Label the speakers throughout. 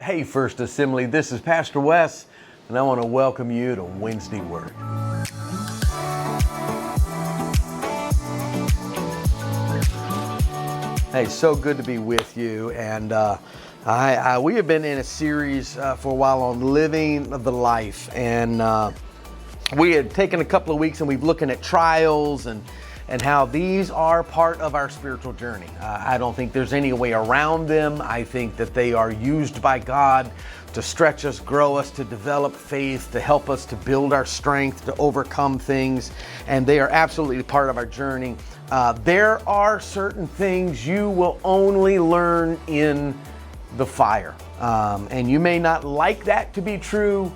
Speaker 1: Hey, First Assembly, this is Pastor Wes, and I want to welcome you to Wednesday Word. Hey, so good to be with you, and we have been in a series for a while on living the life, and we had taken a couple of weeks and we've looking at trials and how these are part of our spiritual journey. I don't think there's any way around them. I think that they are used by God to stretch us, grow us, to develop faith, to help us to build our strength, to overcome things, and they are absolutely part of our journey. There are certain things you will only learn in the fire, and you may not like that to be true,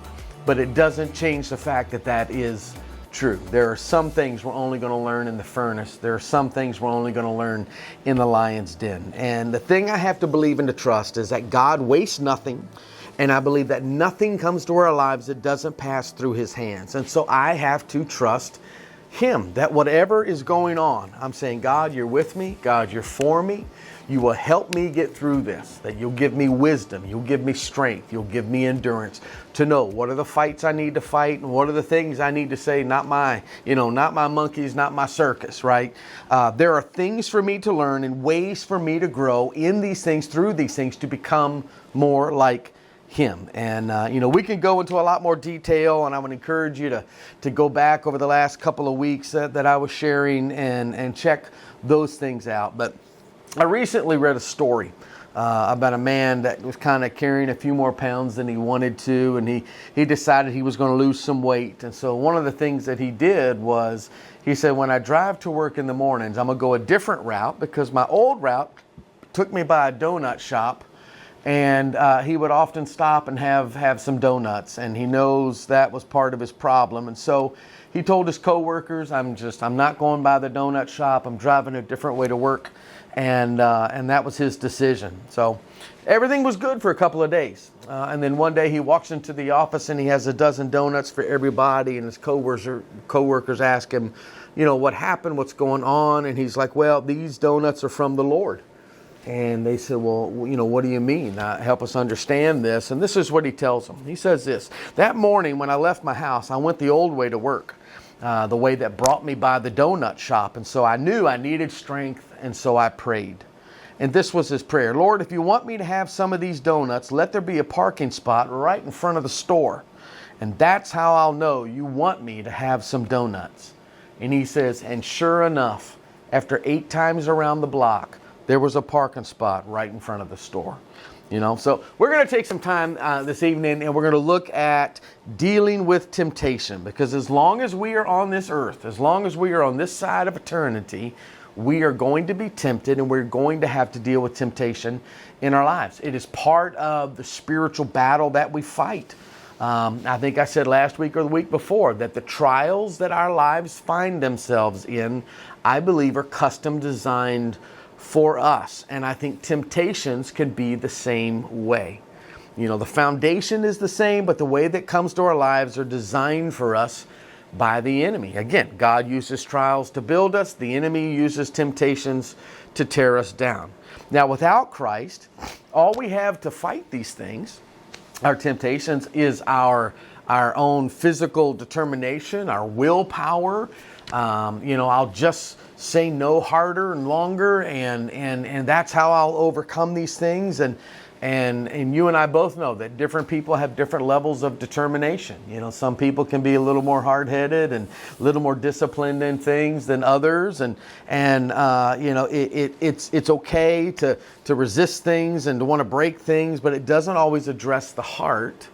Speaker 1: but it doesn't change the fact that that is true. There are some things we're only going to learn in the furnace. There are some things we're only going to learn in the lion's den. And the thing I have to believe and to trust is that God wastes nothing. And I believe that nothing comes to our lives that doesn't pass through His hands. And so I have to trust Him, that whatever is going on, I'm saying, God, you're with me. God, you're for me. You will help me get through this, that you'll give me wisdom, you'll give me strength, you'll give me endurance to know what are the fights I need to fight and what are the things I need to say, not my monkeys, not my circus, right? There are things for me to learn and ways for me to grow in these things, through these things, to become more like Him. And, we can go into a lot more detail, and I would encourage you to go back over the last couple of weeks that I was sharing and check those things out. But I recently read a story about a man that was kind of carrying a few more pounds than he wanted to, and he decided he was going to lose some weight. And so one of the things that he did was, he said, when I drive to work in the mornings, I'm going to go a different route, because my old route took me by a donut shop, and he would often stop and have some donuts, and he knows that was part of his problem. And so he told his coworkers, I'm not going by the donut shop, I'm driving a different way to work. And that was his decision. So everything was good for a couple of days. And then one day he walks into the office and he has a dozen donuts for everybody. And his coworkers ask him, what happened? What's going on? And he's like, well, these donuts are from the Lord. And they said, well, what do you mean? Help us understand this. And this is what he tells them. He says this: that morning when I left my house, I went the old way to work, the way that brought me by the donut shop. And so I knew I needed strength. And so I prayed. And this was his prayer: Lord, if you want me to have some of these donuts, let there be a parking spot right in front of the store. And that's how I'll know you want me to have some donuts. And he says, and sure enough, after 8 times around the block, there was a parking spot right in front of the store. So we're going to take some time this evening, and we're going to look at dealing with temptation. Because as long as we are on this earth, as long as we are on this side of eternity, we are going to be tempted, and we're going to have to deal with temptation in our lives. It is part of the spiritual battle that we fight. I think I said last week or the week before that the trials that our lives find themselves in, I believe, are custom designed for us. And I think temptations can be the same way. The foundation is the same, but the way that comes to our lives are designed for us by the enemy. Again, God uses trials to build us. The enemy uses temptations to tear us down. Now, without Christ, all we have to fight these things, our temptations, is our own physical determination, our willpower. I'll just say no harder and longer, and that's how I'll overcome these things. And you and I both know that different people have different levels of determination. Some people can be a little more hard-headed and a little more disciplined in things than others. It's okay to resist things and to want to break things, but it doesn't always address the heart.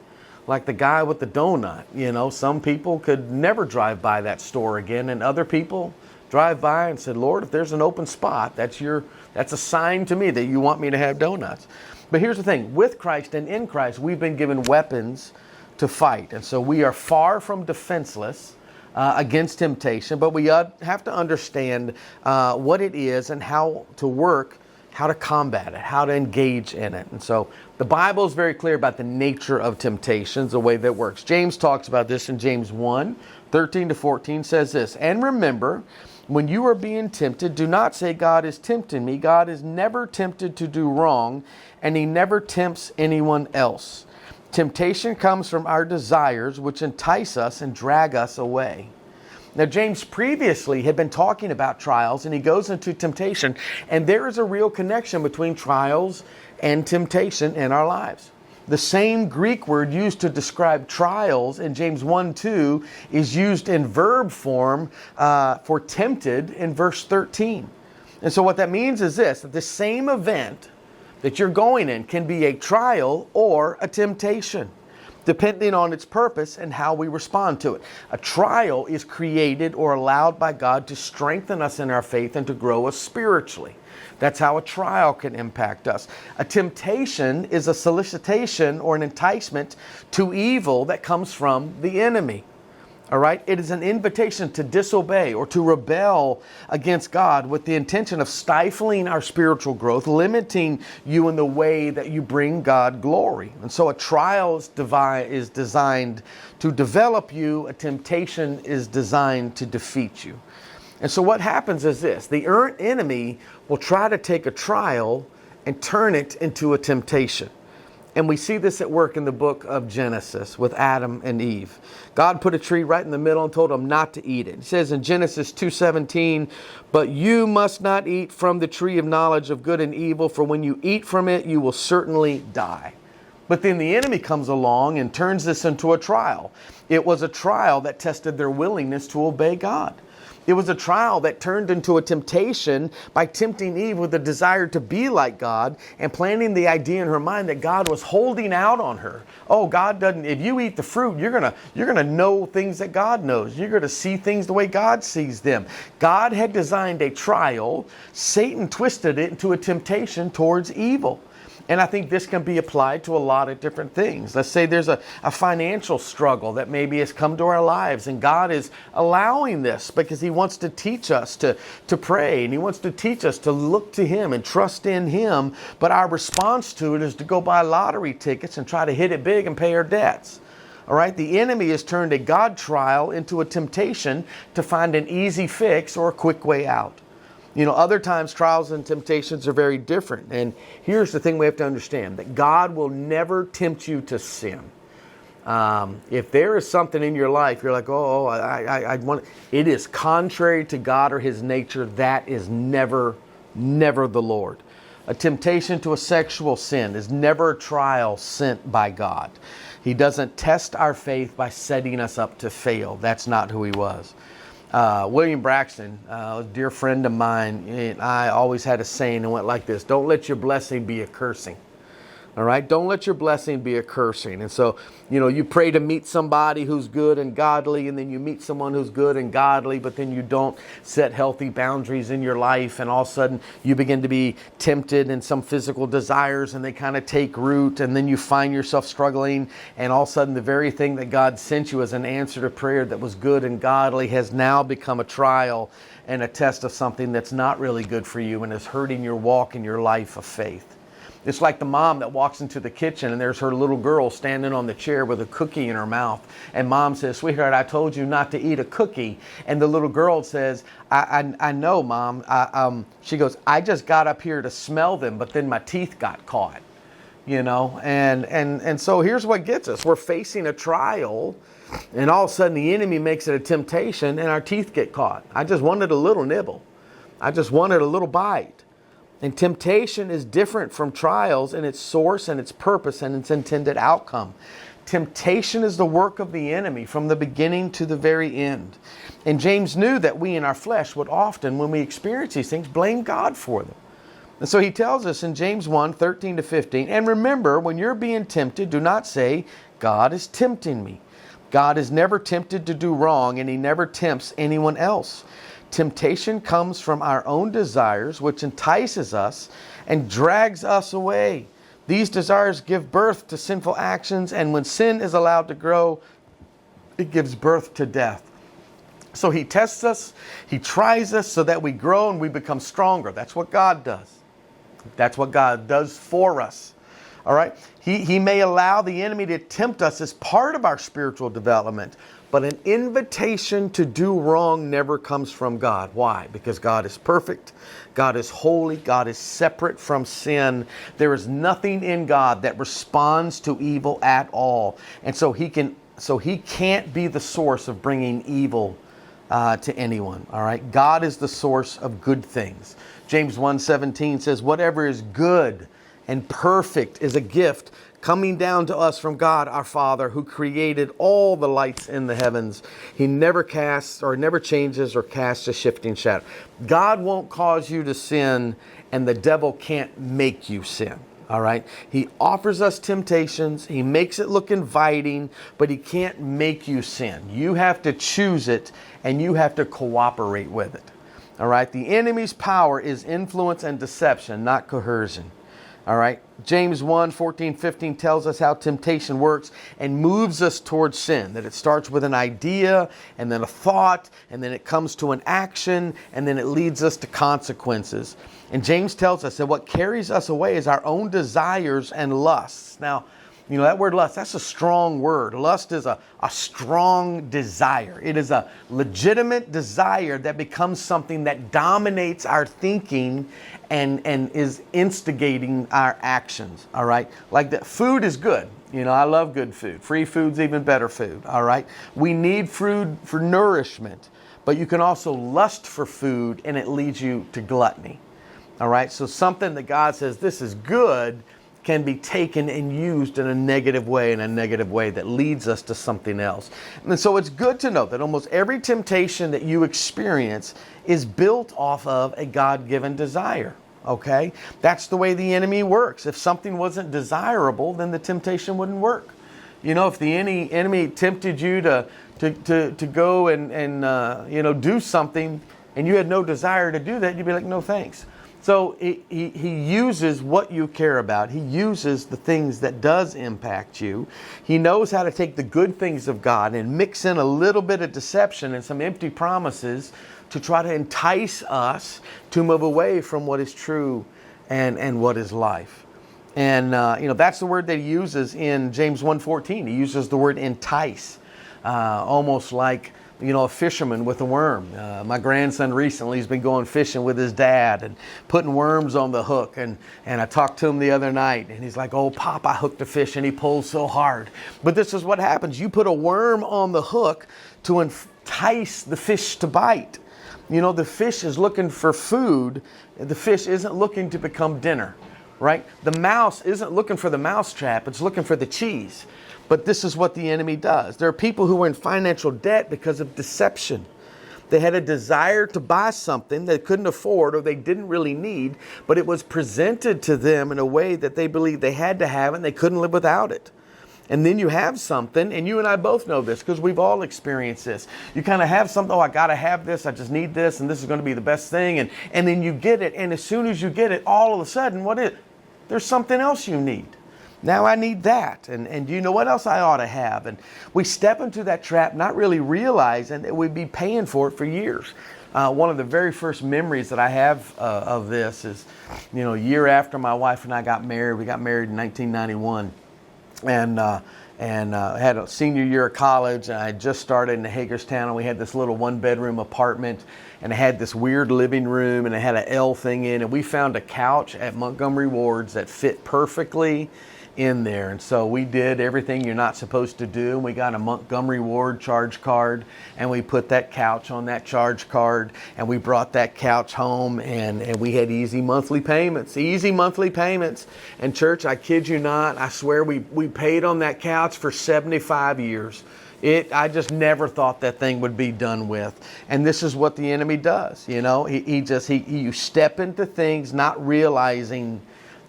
Speaker 1: Like the guy with the donut, some people could never drive by that store again, and other people drive by and said, Lord, if there's an open spot, that's a sign to me that you want me to have donuts. But here's the thing: with Christ and in Christ, we've been given weapons to fight. And so we are far from defenseless against temptation, but we have to understand what it is and how to work, how to combat it, how to engage in it. And so the Bible is very clear about the nature of temptations, the way that works. James talks about this in James 1, 13 to 14 says this: and remember, When you are being tempted, do not say, God is tempting me. God is never tempted to do wrong, and He never tempts anyone else. Temptation comes from our desires, which entice us and drag us away. Now, James previously had been talking about trials, and he goes into temptation, and there is a real connection between trials and temptation in our lives. The same Greek word used to describe trials in James 1:2 is used in verb form for tempted in verse 13. And so what that means is this, that the same event that you're going in can be a trial or a temptation, depending on its purpose and how we respond to it. A trial is created or allowed by God to strengthen us in our faith and to grow us spiritually. That's how a trial can impact us. A temptation is a solicitation or an enticement to evil that comes from the enemy. All right? It is an invitation to disobey or to rebel against God with the intention of stifling our spiritual growth, limiting you in the way that you bring God glory. And so a trial is designed to develop you. A temptation is designed to defeat you. And so what happens is this. The enemy will try to take a trial and turn it into a temptation. And we see this at work in the book of Genesis with Adam and Eve. God put a tree right in the middle and told them not to eat it. It says in Genesis 2:17, but you must not eat from the tree of knowledge of good and evil, for when you eat from it, you will certainly die. But then the enemy comes along and turns this into a trial. It was a trial that tested their willingness to obey God. It was a trial that turned into a temptation by tempting Eve with a desire to be like God and planting the idea in her mind that God was holding out on her. Oh, God doesn't, if you eat the fruit, you're gonna know things that God knows. You're gonna see things the way God sees them. God had designed a trial. Satan twisted it into a temptation towards evil. And I think this can be applied to a lot of different things. Let's say there's a financial struggle that maybe has come to our lives, and God is allowing this because He wants to teach us to pray, and He wants to teach us to look to Him and trust in Him. But our response to it is to go buy lottery tickets and try to hit it big and pay our debts. All right, the enemy has turned a God trial into a temptation to find an easy fix or a quick way out. You know, other times trials and temptations are very different. And here's the thing we have to understand, that God will never tempt you to sin. If there is something in your life, you're like, I want it is contrary to God or His nature, that is never the Lord. A temptation to a sexual sin is never a trial sent by God. He doesn't test our faith by setting us up to fail. That's not who He was. William Braxton, a dear friend of mine, and I always had a saying that went like this: don't let your blessing be a cursing. All right? Don't let your blessing be a cursing. And so, you know, you pray to meet somebody who's good and godly, and then you meet someone who's good and godly, but then you don't set healthy boundaries in your life, and all of a sudden you begin to be tempted in some physical desires, and they kind of take root, and then you find yourself struggling, and all of a sudden the very thing that God sent you as an answer to prayer that was good and godly has now become a trial and a test of something that's not really good for you and is hurting your walk in your life of faith. It's like the mom that walks into the kitchen and there's her little girl standing on the chair with a cookie in her mouth. And mom says, sweetheart, I told you not to eat a cookie. And the little girl says, I know, Mom. She goes, I just got up here to smell them, but then my teeth got caught. You know, and so here's what gets us. We're facing a trial, and all of a sudden the enemy makes it a temptation and our teeth get caught. I just wanted a little nibble. I just wanted a little bite. And temptation is different from trials in its source and its purpose and its intended outcome. Temptation is the work of the enemy from the beginning to the very end. And James knew that we in our flesh would often, when we experience these things, blame God for them. And so he tells us in James 1:13-15, and remember, when you're being tempted, do not say, God is tempting me. God is never tempted to do wrong, and He never tempts anyone else. Temptation comes from our own desires, which entices us and drags us away. These desires give birth to sinful actions, and when sin is allowed to grow, it gives birth to death. So He tests us, He tries us so that we grow and we become stronger. That's what God does. That's what God does for us. All right? He may allow the enemy to tempt us as part of our spiritual development, But an invitation to do wrong never comes from God. Why? Because God is perfect. God is holy. God is separate from sin. There is nothing in God that responds to evil at all. And so he can't be the source of bringing evil to anyone. All right. God is the source of good things. James 1:17 says, whatever is good and perfect is a gift coming down to us from God our Father, who created all the lights in the heavens. He never casts or never changes or casts a shifting shadow. God won't cause you to sin, and the devil can't make you sin. All right. He offers us temptations. He makes it look inviting, but he can't make you sin. You have to choose it, and you have to cooperate with it. All right. The enemy's power is influence and deception, not coercion. All right. James 1:14-15 tells us how temptation works and moves us towards sin. That it starts with an idea and then a thought, and then it comes to an action, and then it leads us to consequences. And James tells us that what carries us away is our own desires and lusts. Now, you know, that word lust, that's a strong word. Lust is a strong desire. It is a legitimate desire that becomes something that dominates our thinking and is instigating our actions. All right. Like that, food is good. You know, I love good food. Free food's even better food. All right. We need food for nourishment, but you can also lust for food and it leads you to gluttony. All right. So something that God says this is good can be taken and used in a negative way that leads us to something else. And so it's good to know that almost every temptation that you experience is built off of a God-given desire. Okay? That's the way the enemy works. If something wasn't desirable, then the temptation wouldn't work. You know, if the enemy tempted you to go and do something and you had no desire to do that, you'd be like, no thanks. So he uses what you care about. He uses the things that does impact you. He knows how to take the good things of God and mix in a little bit of deception and some empty promises to try to entice us to move away from what is true and what is life. And that's the word that he uses in James 1:14. He uses the word entice, almost like a fisherman with a worm. My grandson recently has been going fishing with his dad and putting worms on the hook. And I talked to him the other night and he's like, oh, Pop, I hooked a fish and he pulls so hard. But this is what happens. You put a worm on the hook to entice the fish to bite. You know, the fish is looking for food. The fish isn't looking to become dinner, right? The mouse isn't looking for the mousetrap. It's looking for the cheese. But this is what the enemy does. There are people who are in financial debt because of deception. They had a desire to buy something they couldn't afford or they didn't really need, but it was presented to them in a way that they believed they had to have it and they couldn't live without it. And then you have something, and you and I both know this because we've all experienced this. You kind of have something, oh, I got to have this, I just need this, and this is going to be the best thing. And then you get it, and as soon as you get it, all of a sudden, there's something else you need. Now I need that. And you know what else I ought to have? And we step into that trap not really realizing that we'd be paying for it for years. One of the very first memories that I have of this is, a year after my wife and I got married. We got married in 1991. And had a senior year of college, and I had just started in Hagerstown, and we had this little one-bedroom apartment, and it had this weird living room, and it had an L thing in, and we found a couch at Montgomery Ward's that fit perfectly in there. And so we did everything you're not supposed to do. We got a Montgomery Ward charge card and we put that couch on that charge card and we brought that couch home and we had easy monthly payments. And church, I kid you not, I swear we paid on that couch for 75 years. I just never thought that thing would be done with. And this is what the enemy does. You step into things not realizing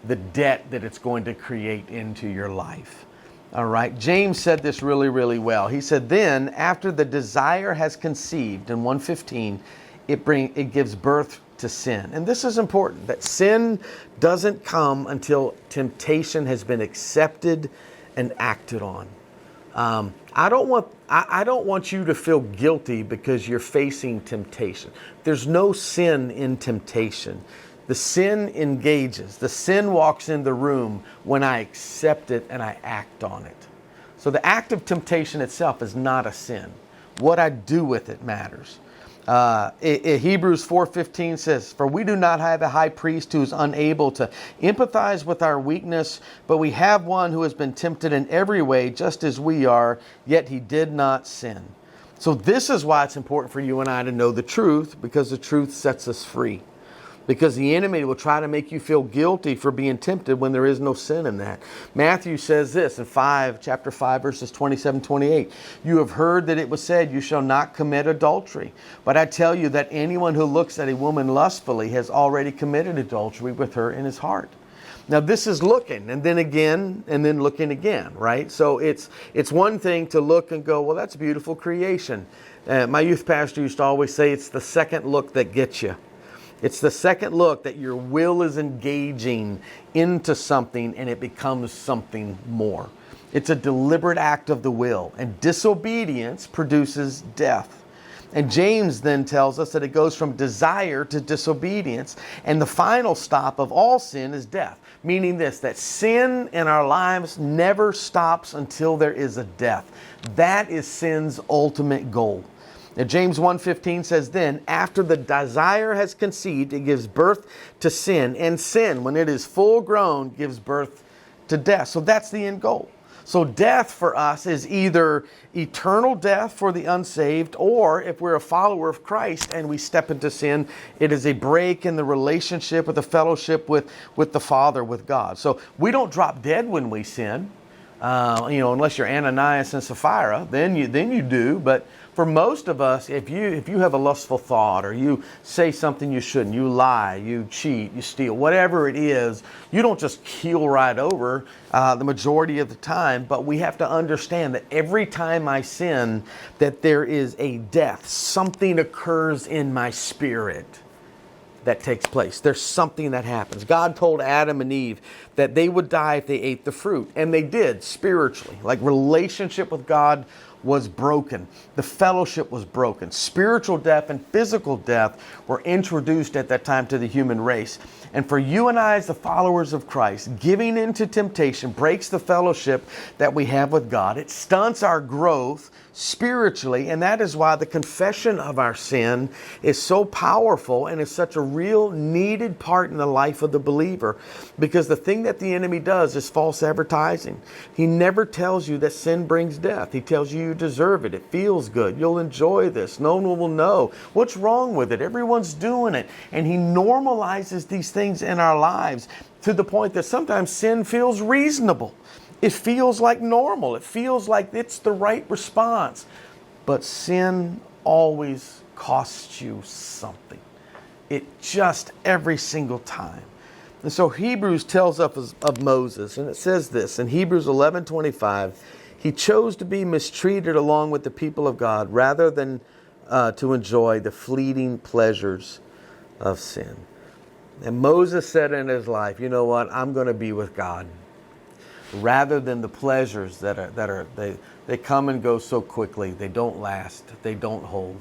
Speaker 1: the debt that it's going to create into your life. All right. James said this really, really well. He said, then after the desire has conceived, in 1:15, it gives birth to sin. And this is important, that sin doesn't come until temptation has been accepted and acted on. I don't want you to feel guilty because you're facing temptation. There's no sin in temptation. The sin engages. The sin walks in the room when I accept it and I act on it. So the act of temptation itself is not a sin. What I do with it matters. Hebrews 4:15 says, "For we do not have a high priest who is unable to empathize with our weakness, but we have one who has been tempted in every way, just as we are, yet he did not sin." So this is why it's important for you and I to know the truth, because the truth sets us free. Because the enemy will try to make you feel guilty for being tempted when there is no sin in that. Matthew says this in chapter 5, verses 27, 28. "You have heard that it was said, 'You shall not commit adultery.' But I tell you that anyone who looks at a woman lustfully has already committed adultery with her in his heart." Now this is looking, and then again, and then looking again, right? So it's one thing to look and go, well, that's beautiful creation. My youth pastor used to always say it's the second look that gets you. It's the second look that your will is engaging into something and it becomes something more. It's a deliberate act of the will, and disobedience produces death. And James then tells us that it goes from desire to disobedience, and the final stop of all sin is death. Meaning this, that sin in our lives never stops until there is a death. That is sin's ultimate goal. Now, James 1:15 says, "Then, after the desire has conceived, it gives birth to sin. And sin, when it is full grown, gives birth to death." So that's the end goal. So death for us is either eternal death for the unsaved, or if we're a follower of Christ and we step into sin, it is a break in the relationship, with the fellowship with the Father, with God. So we don't drop dead when we sin. Unless you're Ananias and Sapphira, then you do. But for most of us, if you have a lustful thought, or you say something you shouldn't, you lie, you cheat, you steal, whatever it is, you don't just keel right over the majority of the time. But we have to understand that every time I sin, that there is a death. Something occurs in my spirit that takes place. There's something that happens. God told Adam and Eve that they would die if they ate the fruit. And they did, spiritually. Like, relationship with God was broken. The fellowship was broken. Spiritual death and physical death were introduced at that time to the human race. And for you and I, as the followers of Christ, giving into temptation breaks the fellowship that we have with God. It stunts our growth spiritually, and that is why the confession of our sin is so powerful and is such a real needed part in the life of the believer. Because the thing that the enemy does is false advertising. He never tells you that sin brings death. He tells you deserve it. It feels good. You'll enjoy this. No one will know. What's wrong with it? Everyone's doing it. And he normalizes these things in our lives to the point that sometimes sin feels reasonable. It feels like normal. It feels like it's the right response. But sin always costs you something. It just, every single time. And so Hebrews tells us of Moses, and it says this in Hebrews 11:25, "He chose to be mistreated along with the people of God rather than to enjoy the fleeting pleasures of sin." And Moses said in his life, you know what, I'm going to be with God rather than the pleasures they come and go so quickly. They don't last. They don't hold.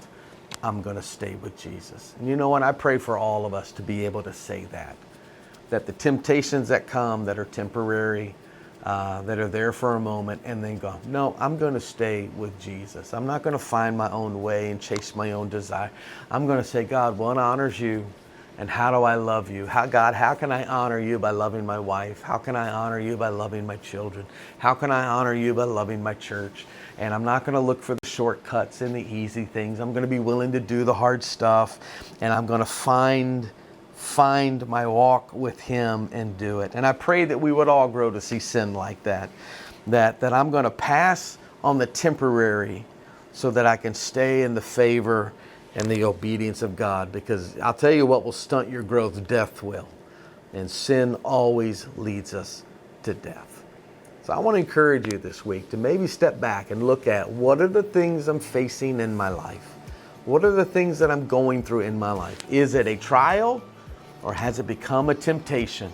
Speaker 1: I'm going to stay with Jesus. And you know what? I pray for all of us to be able to say that the temptations that come that are temporary, that are there for a moment and then go, no, I'm going to stay with Jesus. I'm not going to find my own way and chase my own desire. I'm going to say, God, what honors you? And how do I love you? God, how can I honor you by loving my wife? How can I honor you by loving my children? How can I honor you by loving my church? And I'm not going to look for the shortcuts and the easy things. I'm going to be willing to do the hard stuff. And I'm going to find my walk with Him and do it. And I pray that we would all grow to see sin like that. That I'm going to pass on the temporary so that I can stay in the favor and the obedience of God. Because I'll tell you what will stunt your growth, death will. And sin always leads us to death. So I want to encourage you this week to maybe step back and look at what are the things I'm facing in my life? What are the things that I'm going through in my life? Is it a trial or has it become a temptation?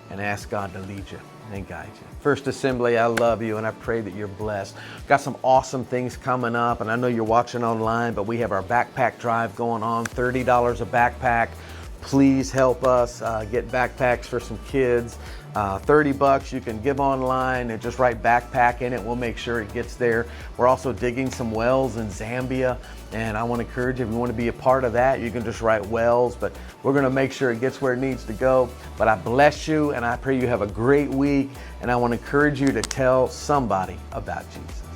Speaker 1: And ask God to lead you and guide you. First Assembly, I love you and I pray that you're blessed. Got some awesome things coming up, and I know you're watching online, but we have our backpack drive going on, $30 a backpack. Please help us get backpacks for some kids. $30. You can give online and just write backpack in it. We'll make sure it gets there. We're also digging some wells in Zambia, and I want to encourage you, if you want to be a part of that, you can just write wells, but we're going to make sure it gets where it needs to go. But I bless you, and I pray you have a great week, and I want to encourage you to tell somebody about Jesus.